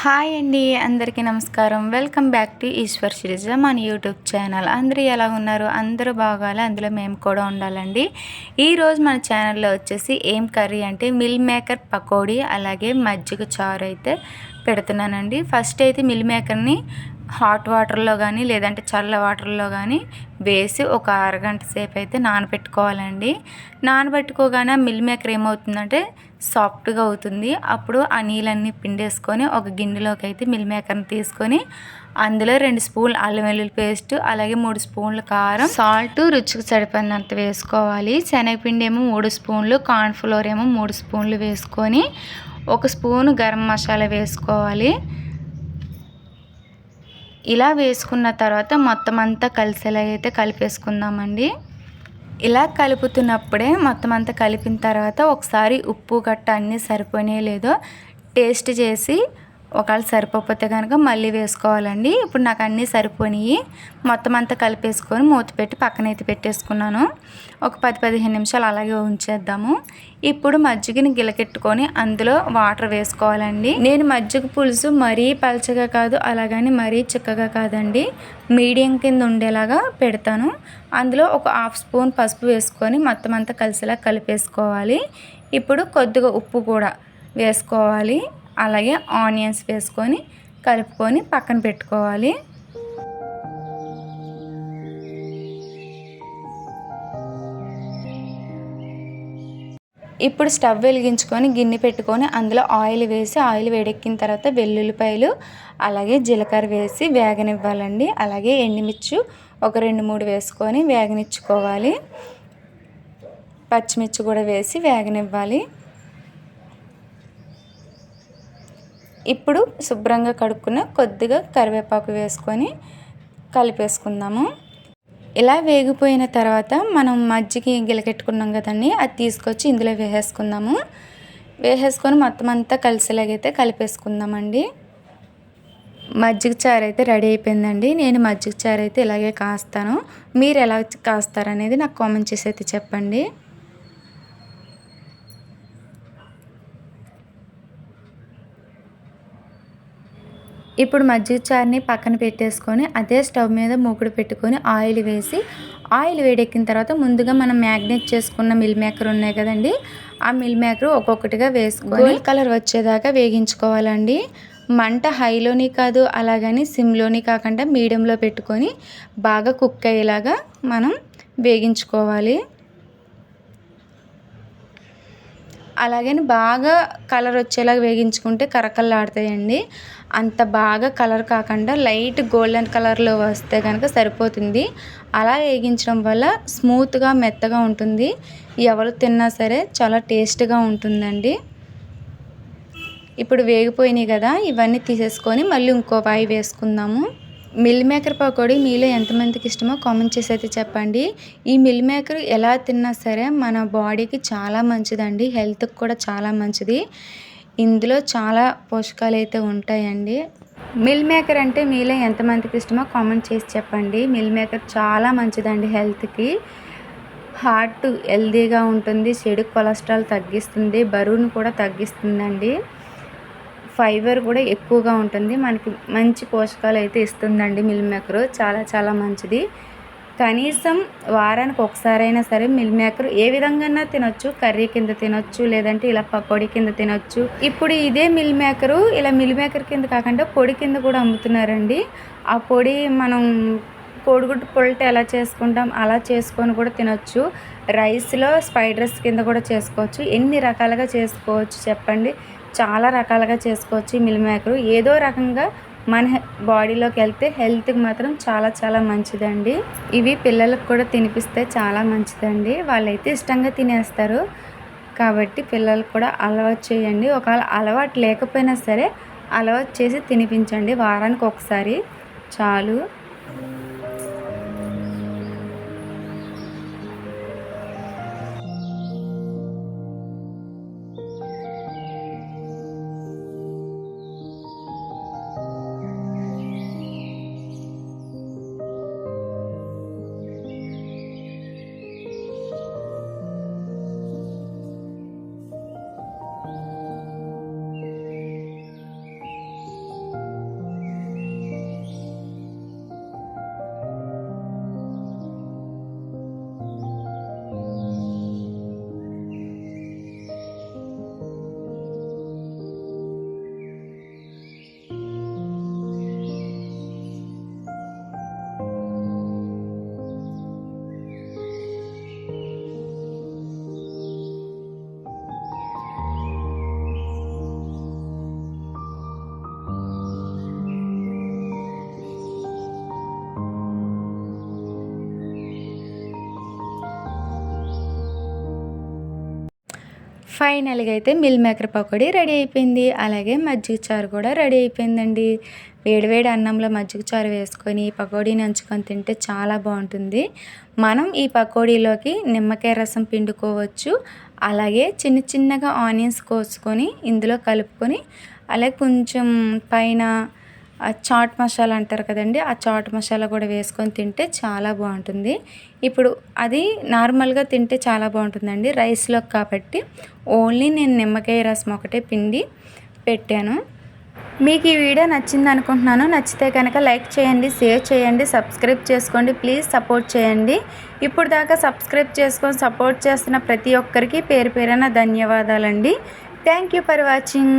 Hi అండి, అందరికీ నమస్కారం. Welcome back to Eshwar series మన యూట్యూబ్ ఛానల్. అందరూ ఎలా ఉన్నారు? అందరూ బాగాలి, అందులో మేము కూడా ఉండాలండి. ఈరోజు మన ఛానల్లో వచ్చేసి ఏం కర్రీ అంటే మిల్ మేకర్ పకోడీ అలాగే మజ్జిగ చారు అయితే పెడుతున్నానండి. ఫస్ట్ అయితే మిల్ మేకర్ని హాట్ వాటర్లో కానీ లేదంటే చల్ల వాటర్లో కానీ వేసి ఒక అరగంట సేపు అయితే నానబెట్టుకోవాలండి. నానబెట్టుకోగానే మిల్ మేకర్ ఏమవుతుందంటే సాఫ్ట్గా అవుతుంది. అప్పుడు ఆ నీళ్ళన్నీ పిండేసుకొని ఒక గిన్నెలోకి అయితే మిల్ మేకర్ని తీసుకొని అందులో 2 స్పూన్లు అల్లం వెల్లుల్లి పేస్ట్ అలాగే 3 స్పూన్లు కారం, సాల్ట్ రుచికి సరిపడినంత వేసుకోవాలి. శనగపిండి ఏమో 3 స్పూన్లు, కార్న్ఫ్లోర్ ఏమో 3 స్పూన్లు వేసుకొని 1 స్పూను గరం మసాలా వేసుకోవాలి. ఇలా వేసుకున్న తర్వాత మొత్తం అంతా కలిసేలా అయితే కలిపేసుకుందామండి. ఇలా కలుపుతున్నప్పుడే మొత్తం అంతా కలిపిన తర్వాత ఒకసారి ఉప్పు గట్ట అన్నీ సరిపోయినాయో లేదో టేస్ట్ చేసి ఒకవేళ సరిపోతే కనుక మళ్ళీ వేసుకోవాలండి. ఇప్పుడు నాకు అన్నీ సరిపోయినాయి. మొత్తం అంతా కలిపేసుకొని మూత పెట్టి పక్కనైతే పెట్టేసుకున్నాను. ఒక 10-15 నిమిషాలు అలాగే ఉంచేద్దాము. ఇప్పుడు మజ్జిగని గిలకెట్టుకొని అందులో వాటర్ వేసుకోవాలండి. నేను మజ్జిగ పులుసు మరీ పలచగా కాదు అలాగని మరీ చిక్కగా కాదండి, మీడియం కింద ఉండేలాగా పెడతాను. అందులో ఒక 1/2 స్పూన్ పసుపు వేసుకొని మొత్తం అంతా కలిసేలా కలిపేసుకోవాలి. ఇప్పుడు కొద్దిగా ఉప్పు కూడా వేసుకోవాలి. అలాగే ఆనియన్స్ వేసుకొని కలుపుకొని పక్కన పెట్టుకోవాలి. ఇప్పుడు స్టవ్ వెలిగించుకొని గిన్నె పెట్టుకొని అందులో ఆయిల్ వేసి ఆయిల్ వేడెక్కిన తర్వాత వెల్లుల్లిపాయలు అలాగే జీలకర్ర వేసి వేగనివ్వాలండి. అలాగే ఎండుమిర్చి ఒక 2-3 వేసుకొని వేగనిచ్చుకోవాలి. పచ్చిమిర్చి కూడా వేసి వేగనివ్వాలి. ఇప్పుడు శుభ్రంగా కడుక్కున్న కొద్దిగా కరివేపాకు వేసుకొని కలిపేసుకుందాము. ఇలా వేగిపోయిన తర్వాత మనం మజ్జిగ గిలకెట్టుకున్నాం కదండి, అది తీసుకొచ్చి ఇందులో వేసేసుకుందాము. వేసేసుకొని మొత్తం అంతా కలిసేలాగైతే కలిపేసుకుందామండి. మజ్జిగ చారు అయితే రెడీ అయిపోయిందండి. నేను మజ్జిగ చారు అయితే ఇలాగే కాస్తాను. మీరు ఎలా కాస్తారనేది నాకు కామెంట్ చేసి అయితే చెప్పండి. ఇప్పుడు మజ్జిగ చారుని పక్కన పెట్టేసుకొని అదే స్టవ్ మీద మూకుడు పెట్టుకొని ఆయిల్ వేసి ఆయిల్ వేడెక్కిన తర్వాత ముందుగా మనం మ్యాగ్నేట్ చేసుకున్న మిల్ మేకర్ ఉన్నాయి కదండి, ఆ మిల్ మేకర్ ఒక్కొక్కటిగా వేసుకొని గోల్డ్ కలర్ వచ్చేదాకా వేగించుకోవాలండి. మంట హైలోని కాదు అలాగని సిమ్లోని కాకుండా మీడియంలో పెట్టుకొని బాగా కుక్ అయ్యేలాగా మనం వేగించుకోవాలి. అలాగని బాగా కలర్ వచ్చేలాగా వేగించుకుంటే కరకల్లాడతాయండి. అంత బాగా కలర్ కాకుండా లైట్ గోల్డెన్ కలర్లో వస్తే కనుక సరిపోతుంది. అలా వేగించడం వల్ల స్మూత్గా మెత్తగా ఉంటుంది. ఎవరు తిన్నా సరే చాలా టేస్ట్గా ఉంటుందండి. ఇప్పుడు వేగిపోయినాయి కదా, ఇవన్నీ తీసేసుకొని మళ్ళీ ఇంకో వాయి వేసుకుందాము. మిల్ మేకర్ పకోడీ మీలో ఎంతమందికి ఇష్టమో కామెంట్ చేసి అయితే చెప్పండి. ఈ మిల్ మేకర్ ఎలా తిన్నా సరే మన బాడీకి చాలా మంచిదండి, హెల్త్కి కూడా చాలా మంచిది. ఇందులో చాలా పోషకాలు అయితే ఉంటాయండి. మిల్ మేకర్ అంటే మీలో ఎంతమందికి ఇష్టమో కామెంట్ చేసి చెప్పండి. మిల్ మేకర్ చాలా మంచిదండి హెల్త్కి. హార్ట్ హెల్తీగా ఉంటుంది, చెడు కొలెస్ట్రాల్ తగ్గిస్తుంది, బరువును కూడా తగ్గిస్తుందండి. ఫైబర్ కూడా ఎక్కువగా ఉంటుంది, మనకి మంచి పోషకాలు అయితే ఇస్తుందండి. మిల్ మేకర్ చాలా చాలా మంచిది. కనీసం వారానికి ఒకసారైనా సరే మిల్ మేకర్ ఏ విధంగా తినొచ్చు, కర్రీ కింద తినొచ్చు లేదంటే ఇలా పకోడీ కింద తినొచ్చు. ఇప్పుడు ఇదే మిల్ మేకరు ఇలా మిల్ మేకర్ కింద కాకుండా పొడి కింద కూడా అమ్ముతున్నారండి. ఆ పొడి మనం కోడిగుడ్డు పొల్ట్ ఎలా చేసుకుంటాం అలా చేసుకొని కూడా తినొచ్చు. రైస్లో ఫ్రైడ్ రైస్ కింద కూడా చేసుకోవచ్చు. ఎన్ని రకాలుగా చేసుకోవచ్చు చెప్పండి, చాలా రకాలుగా చేసుకోవచ్చు. ఈ మిల్ మేకర్ ఏదో రకంగా మన బాడీలోకి వెళ్తే హెల్త్కి మాత్రం చాలా చాలా మంచిదండి. ఇవి పిల్లలకు కూడా తినిపిస్తే చాలా మంచిదండి, వాళ్ళైతే ఇష్టంగా తినేస్తారు. కాబట్టి పిల్లలకు కూడా అలవాటు చేయండి. ఒకవేళ అలవాటు లేకపోయినా సరే అలవాటు చేసి తినిపించండి. వారానికి ఒకసారి చాలు. ఫైనల్గా అయితే మిల్ మేకర్ పకోడీ రెడీ అయిపోయింది. అలాగే మజ్జిగ చారు కూడా రెడీ అయిపోయిందండి. వేడివేడి అన్నంలో మజ్జిగ చారు వేసుకొని పకోడీ నంచుకొని తింటే చాలా బాగుంటుంది. మనం ఈ పకోడీలోకి నిమ్మకాయ రసం పిండుకోవచ్చు. అలాగే చిన్న చిన్నగా ఆనియన్స్ కోసుకొని ఇందులో కలుపుకొని అలాగే కొంచెం పైన చాట్ మసాలా అంటారు కదండి, ఆ చాట్ మసాలా కూడా వేసుకొని తింటే చాలా బాగుంటుంది. ఇప్పుడు అది నార్మల్గా తింటే చాలా బాగుంటుందండి, రైస్లో కాబట్టి ఓన్లీ నేను నిమ్మకాయ రసం ఒకటే పిండి పెట్టాను. మీకు ఈ వీడియో నచ్చింది అనుకుంటున్నాను. నచ్చితే కనుక లైక్ చేయండి, షేర్ చేయండి, సబ్స్క్రైబ్ చేసుకోండి. ప్లీజ్ సపోర్ట్ చేయండి. ఇప్పుడు దాకా సబ్స్క్రైబ్ చేసుకొని సపోర్ట్ చేస్తున్న ప్రతి ఒక్కరికి పేరు పేరున ధన్యవాదాలండి. Thank you for watching.